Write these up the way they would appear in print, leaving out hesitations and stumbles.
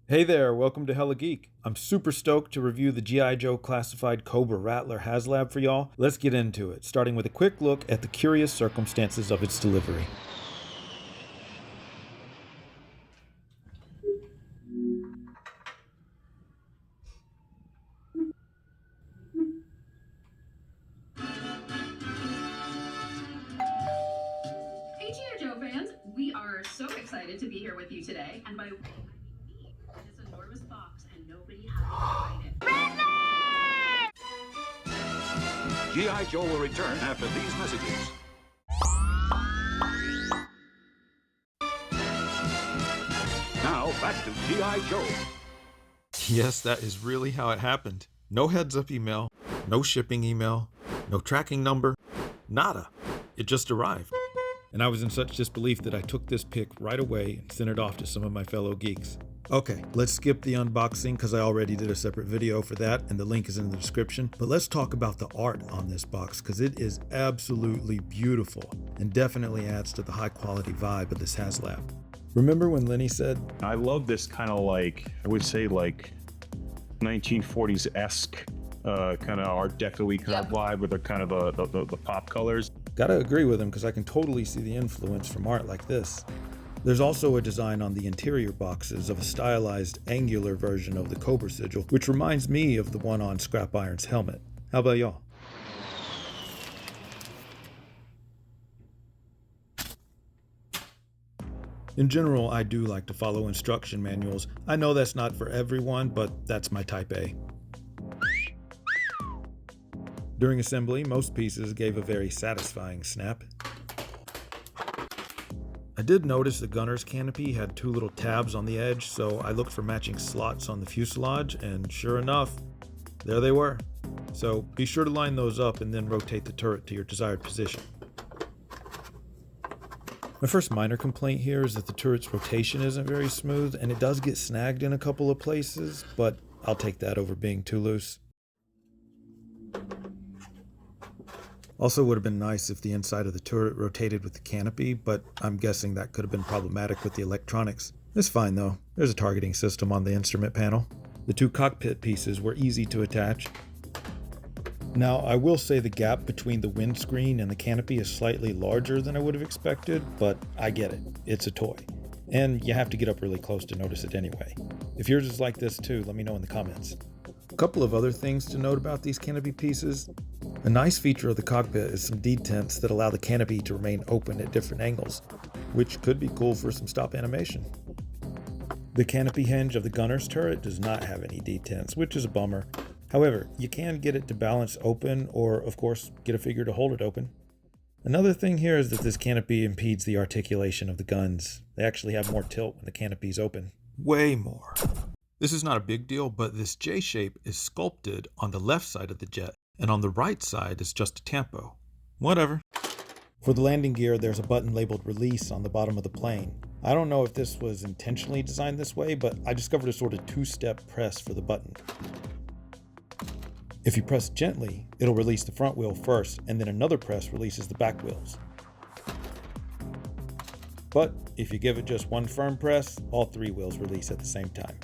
Hey there, welcome to Hella Geek. I'm super stoked to review the G.I. Joe classified Cobra Rattler HasLab for y'all. Let's get into it, starting with a quick look at the curious circumstances of its delivery. Hey G.I. Joe fans, we are so excited to be here with you today, and by we, I mean this enormous box and nobody having to find it. G.I. Joe will return after these messages. Now, back to G.I. Joe. Yes, that is really how it happened. No heads-up email, no shipping email, no tracking number, nada. It just arrived. And I was in such disbelief that I took this pic right away and sent it off to some of my fellow geeks. Okay, let's skip the unboxing because I already did a separate video for that and the link is in the description. But let's talk about the art on this box because it is absolutely beautiful and definitely adds to the high quality vibe of this HasLab. Remember when Lenny said, I love this kind of like, I would say like 1940s-esque kind of Art Deco-y kind of vibe with the kind of the pop colors. Gotta agree with him because I can totally see the influence from art like this. There's also a design on the interior boxes of a stylized angular version of the Cobra sigil, which reminds me of the one on Scrap Iron's helmet. How about y'all? In general, I do like to follow instruction manuals. I know that's not for everyone, but that's my type A. During assembly, most pieces gave a very satisfying snap. I did notice the gunner's canopy had two little tabs on the edge, so I looked for matching slots on the fuselage, and sure enough, there they were. So be sure to line those up and then rotate the turret to your desired position. My first minor complaint here is that the turret's rotation isn't very smooth, and it does get snagged in a couple of places, but I'll take that over being too loose. Also would have been nice if the inside of the turret rotated with the canopy, but I'm guessing that could have been problematic with the electronics. It's fine though, there's a targeting system on the instrument panel. The two cockpit pieces were easy to attach. Now, I will say the gap between the windscreen and the canopy is slightly larger than I would have expected, but I get it, it's a toy. And you have to get up really close to notice it anyway. If yours is like this too, let me know in the comments. A couple of other things to note about these canopy pieces. A nice feature of the cockpit is some detents that allow the canopy to remain open at different angles, which could be cool for some stop animation. The canopy hinge of the gunner's turret does not have any detents, which is a bummer. However, you can get it to balance open or, of course, get a figure to hold it open. Another thing here is that this canopy impedes the articulation of the guns. They actually have more tilt when the canopy's open. Way more. This is not a big deal, but this J shape is sculpted on the left side of the jet, and on the right side is just a tampo. Whatever. For the landing gear, there's a button labeled release on the bottom of the plane. I don't know if this was intentionally designed this way, but I discovered a sort of two-step press for the button. If you press gently, it'll release the front wheel first, and then another press releases the back wheels. But if you give it just one firm press, all three wheels release at the same time.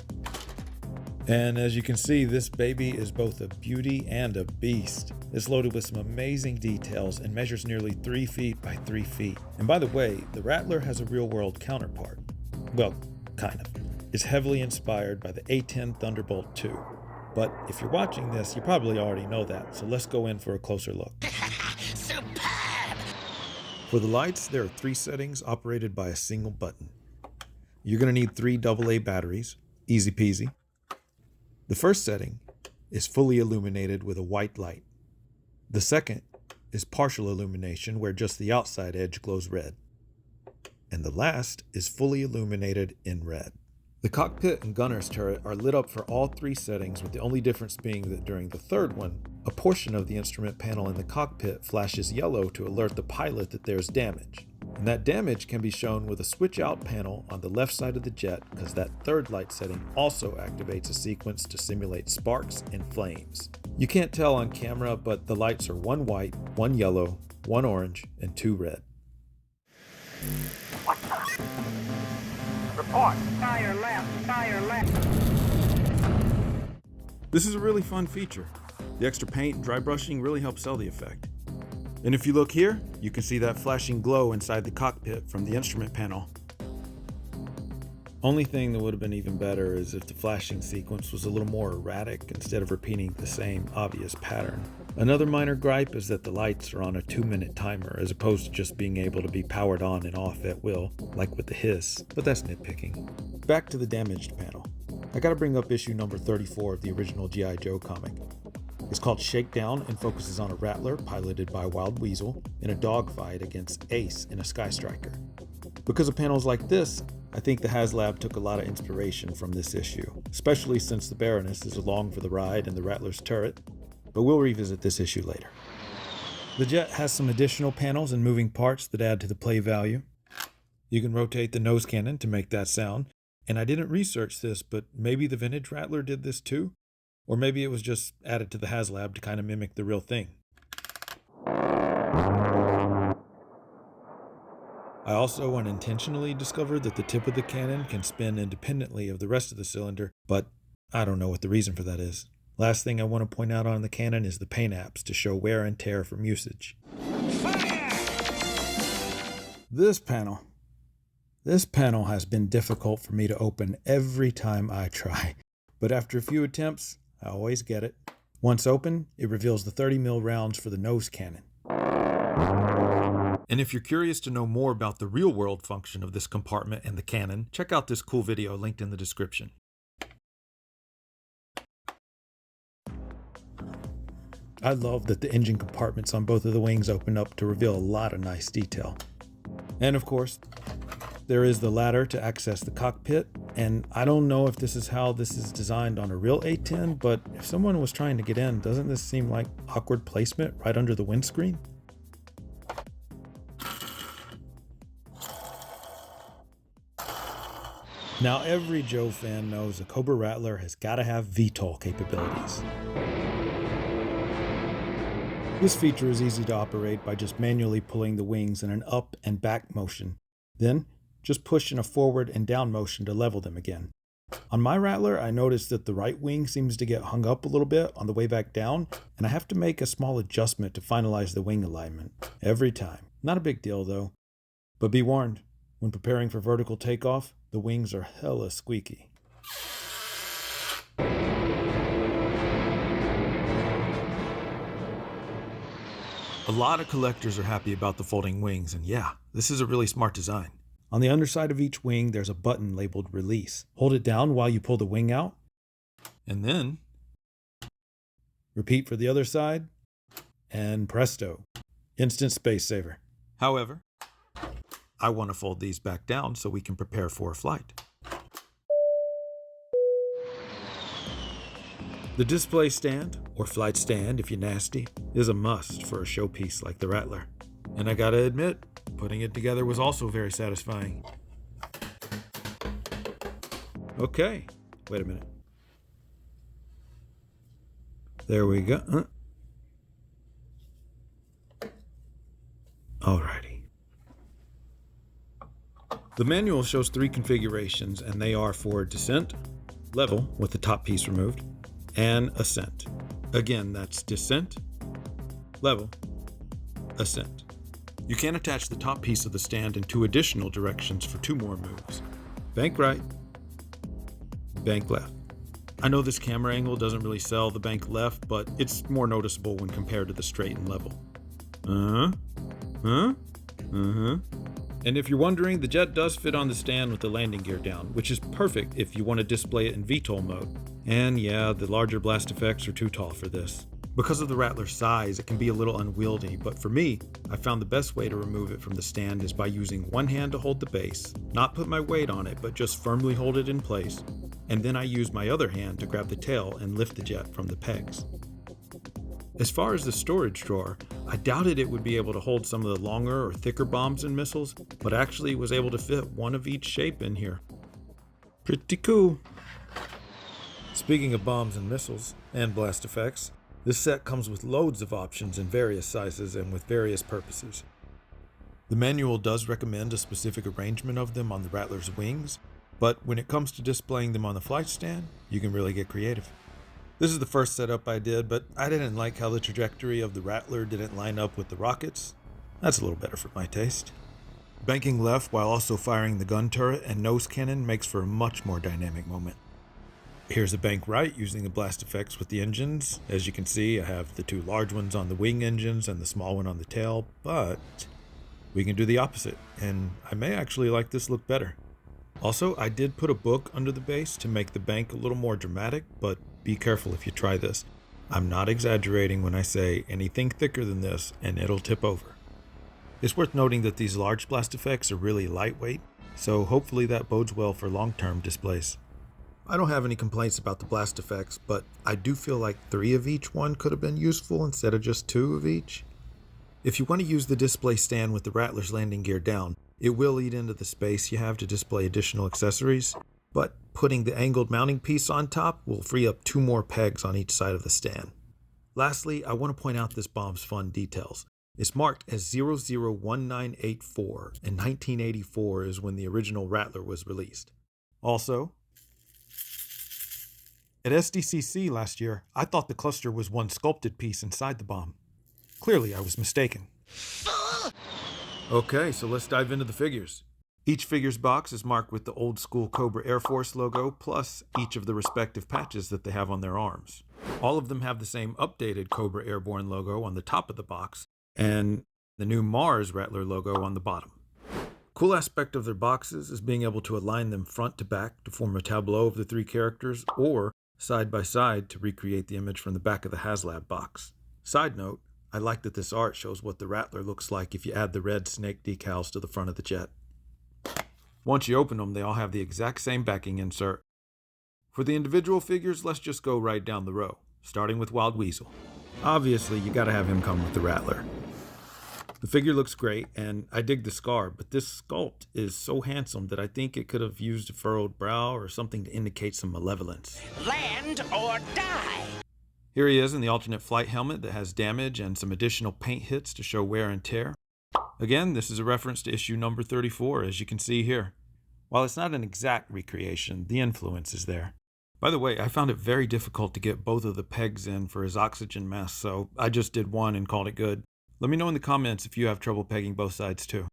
And as you can see, this baby is both a beauty and a beast. It's loaded with some amazing details and measures nearly 3 feet by 3 feet. And by the way, the Rattler has a real-world counterpart. Well, kind of. It's heavily inspired by the A-10 Thunderbolt 2. But if you're watching this, you probably already know that, so let's go in for a closer look. Superb! For the lights, there are 3 settings operated by a single button. You're going to need 3 AA batteries, easy peasy. The first setting is fully illuminated with a white light. The second is partial illumination where just the outside edge glows red. And the last is fully illuminated in red. The cockpit and gunner's turret are lit up for all 3 settings, with the only difference being that during the third one, a portion of the instrument panel in the cockpit flashes yellow to alert the pilot that there's damage. And that damage can be shown with a switch out panel on the left side of the jet, because that third light setting also activates a sequence to simulate sparks and flames. You can't tell on camera, but the lights are 1 white, 1 yellow, 1 orange, and 2 red. report. Fire left, fire left. This is a really fun feature. The extra paint and dry brushing really helps sell the effect. And if you look here, you can see that flashing glow inside the cockpit from the instrument panel. Only thing that would have been even better is if the flashing sequence was a little more erratic instead of repeating the same obvious pattern. Another minor gripe is that the lights are on a 2-minute timer as opposed to just being able to be powered on and off at will, like with the hiss, but that's nitpicking. Back to the damaged panel. I gotta bring up issue number 34 of the original G.I. Joe comic. It's called Shakedown and focuses on a Rattler piloted by Wild Weasel in a dogfight against Ace in a Sky Striker. Because of panels like this, I think the HasLab took a lot of inspiration from this issue, especially since the Baroness is along for the ride in the Rattler's turret, but we'll revisit this issue later. The jet has some additional panels and moving parts that add to the play value. You can rotate the nose cannon to make that sound, and I didn't research this, but maybe the vintage Rattler did this too? Or maybe it was just added to the HasLab to kind of mimic the real thing. I also unintentionally discovered that the tip of the cannon can spin independently of the rest of the cylinder, but I don't know what the reason for that is. Last thing I want to point out on the cannon is the paint apps to show wear and tear from usage. This panel has been difficult for me to open every time I try, but after a few attempts, I always get it. Once open, it reveals the 30mm rounds for the nose cannon. And if you're curious to know more about the real-world function of this compartment and the cannon, check out this cool video linked in the description. I love that the engine compartments on both of the wings open up to reveal a lot of nice detail. And of course, there is the ladder to access the cockpit, and I don't know if this is how this is designed on a real A10, but if someone was trying to get in, doesn't this seem like awkward placement right under the windscreen? Now every Joe fan knows a Cobra Rattler has got to have VTOL capabilities. This feature is easy to operate by just manually pulling the wings in an up and back motion. Then, just push in a forward and down motion to level them again. On my Rattler, I noticed that the right wing seems to get hung up a little bit on the way back down, and I have to make a small adjustment to finalize the wing alignment. Every time. Not a big deal though. But be warned, when preparing for vertical takeoff, the wings are hella squeaky. A lot of collectors are happy about the folding wings, and yeah, this is a really smart design. On the underside of each wing, there's a button labeled Release. Hold it down while you pull the wing out, and then repeat for the other side, and presto, instant space saver. However, I want to fold these back down so we can prepare for a flight. The display stand, or flight stand if you're nasty, is a must for a showpiece like the Rattler. And I gotta admit, putting it together was also very satisfying. Okay, wait a minute. There we go. Alrighty. The manual shows 3 configurations, and they are for descent, level with the top piece removed, and ascent. Again, that's descent, level, ascent. You can attach the top piece of the stand in 2 additional directions for 2 more moves. Bank right, bank left. I know this camera angle doesn't really sell the bank left, but it's more noticeable when compared to the straight and level. And if you're wondering, the jet does fit on the stand with the landing gear down, which is perfect if you want to display it in VTOL mode. And yeah, the larger blast effects are too tall for this. Because of the Rattler's size, it can be a little unwieldy, but for me, I found the best way to remove it from the stand is by using one hand to hold the base, not put my weight on it, but just firmly hold it in place, and then I use my other hand to grab the tail and lift the jet from the pegs. As far as the storage drawer, I doubted it would be able to hold some of the longer or thicker bombs and missiles, but actually was able to fit one of each shape in here. Pretty cool. Speaking of bombs and missiles, and blast effects, this set comes with loads of options in various sizes and with various purposes. The manual does recommend a specific arrangement of them on the Rattler's wings, But when it comes to displaying them on the flight stand, you can really get creative. This is the first setup I did, but I didn't like how the trajectory of the Rattler didn't line up with the rockets. That's a little better for my taste. Banking left while also firing the gun turret and nose cannon makes for a much more dynamic moment. Here's a bank right using the blast effects with the engines. As you can see, I have the two large ones on the wing engines and the small one on the tail, but we can do the opposite, and I may actually like this look better. Also, I did put a book under the base to make the bank a little more dramatic, but be careful if you try this. I'm not exaggerating when I say anything thicker than this and it'll tip over. It's worth noting that these large blast effects are really lightweight, so hopefully that bodes well for long-term displays. I don't have any complaints about the blast effects, but I do feel like 3 of each one could have been useful instead of just 2 of each. If you want to use the display stand with the Rattler's landing gear down, it will eat into the space you have to display additional accessories, but putting the angled mounting piece on top will free up 2 more pegs on each side of the stand. Lastly, I want to point out this bomb's fun details. It's marked as 001984, and 1984 is when the original Rattler was released. Also, at SDCC last year, I thought the cluster was one sculpted piece inside the bomb. Clearly, I was mistaken. Okay, so let's dive into the figures. Each figure's box is marked with the old school Cobra Air Force logo, plus each of the respective patches that they have on their arms. All of them have the same updated Cobra Airborne logo on the top of the box, and the new Mars Rattler logo on the bottom. Cool aspect of their boxes is being able to align them front to back to form a tableau of the 3 characters, or side by side to recreate the image from the back of the HasLab box. Side note, I like that this art shows what the Rattler looks like if you add the red snake decals to the front of the jet. Once you open them, they all have the exact same backing insert. For the individual figures, let's just go right down the row, starting with Wild Weasel. Obviously, you gotta have him come with the Rattler. The figure looks great, and I dig the scar, but this sculpt is so handsome that I think it could have used a furrowed brow or something to indicate some malevolence. Land or die. Here he is in the alternate flight helmet that has damage and some additional paint hits to show wear and tear. Again, this is a reference to issue number 34, as you can see here. While it's not an exact recreation, the influence is there. By the way, I found it very difficult to get both of the pegs in for his oxygen mask, so I just did one and called it good. Let me know in the comments if you have trouble pegging both sides too.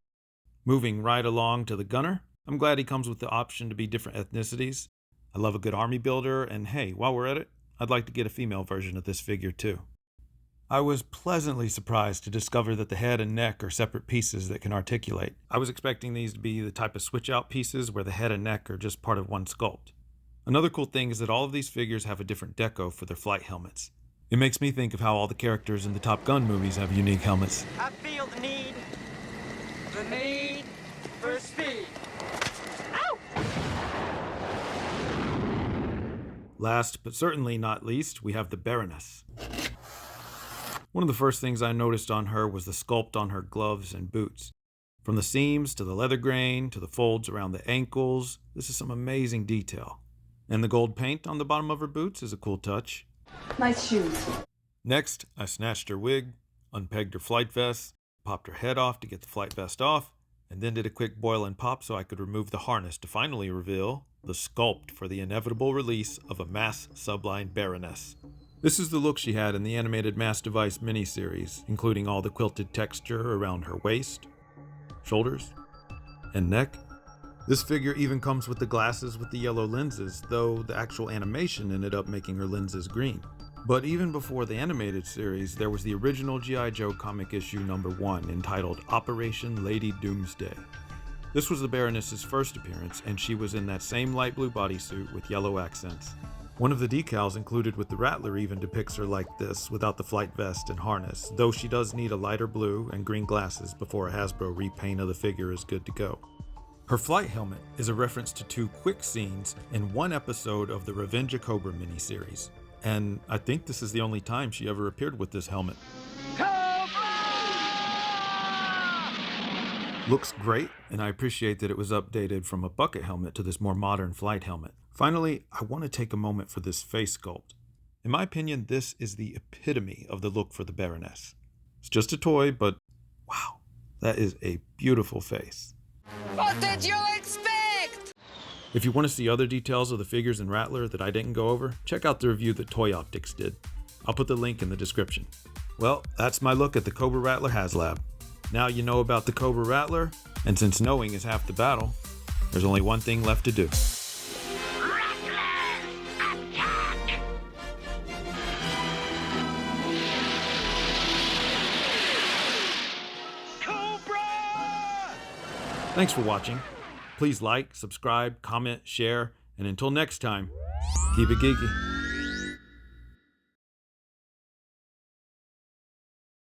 Moving right along to the gunner, I'm glad he comes with the option to be different ethnicities. I love a good army builder, and hey, while we're at it, I'd like to get a female version of this figure too. I was pleasantly surprised to discover that the head and neck are separate pieces that can articulate. I was expecting these to be the type of switch-out pieces where the head and neck are just part of one sculpt. Another cool thing is that all of these figures have a different deco for their flight helmets. It makes me think of how all the characters in the Top Gun movies have unique helmets. I feel the need for speed. Last, but certainly not least, we have the Baroness. One of the first things I noticed on her was the sculpt on her gloves and boots. From the seams to the leather grain to the folds around the ankles, this is some amazing detail. And the gold paint on the bottom of her boots is a cool touch. Nice shoes. Next, I snatched her wig, unpegged her flight vest, popped her head off to get the flight vest off, and then did a quick boil and pop so I could remove the harness to finally reveal the sculpt for the inevitable release of a mass subline Baroness. This is the look she had in the animated Mass Device miniseries, including all the quilted texture around her waist, shoulders, and neck. This figure even comes with the glasses with the yellow lenses, though the actual animation ended up making her lenses green. But even before the animated series, there was the original G.I. Joe comic issue number 1 entitled Operation Lady Doomsday. This was the Baroness's first appearance, and she was in that same light blue bodysuit with yellow accents. One of the decals included with the Rattler even depicts her like this, without the flight vest and harness, though she does need a lighter blue and green glasses before a Hasbro repaint of the figure is good to go. Her flight helmet is a reference to 2 quick scenes in one episode of the Revenge of Cobra miniseries, and I think this is the only time she ever appeared with this helmet. Looks great, and I appreciate that it was updated from a bucket helmet to this more modern flight helmet. Finally, I want to take a moment for this face sculpt. In my opinion, this is the epitome of the look for the Baroness. It's just a toy, but wow, that is a beautiful face. What did you expect? If you want to see other details of the figures in Rattler that I didn't go over, check out the review that Toy Optics did. I'll put the link in the description. Well, that's my look at the Cobra Rattler HasLab. Now you know about the Cobra Rattler, and since knowing is half the battle, there's only one thing left to do. Thanks for watching. Please like, subscribe, comment, share, and until next time, keep it geeky.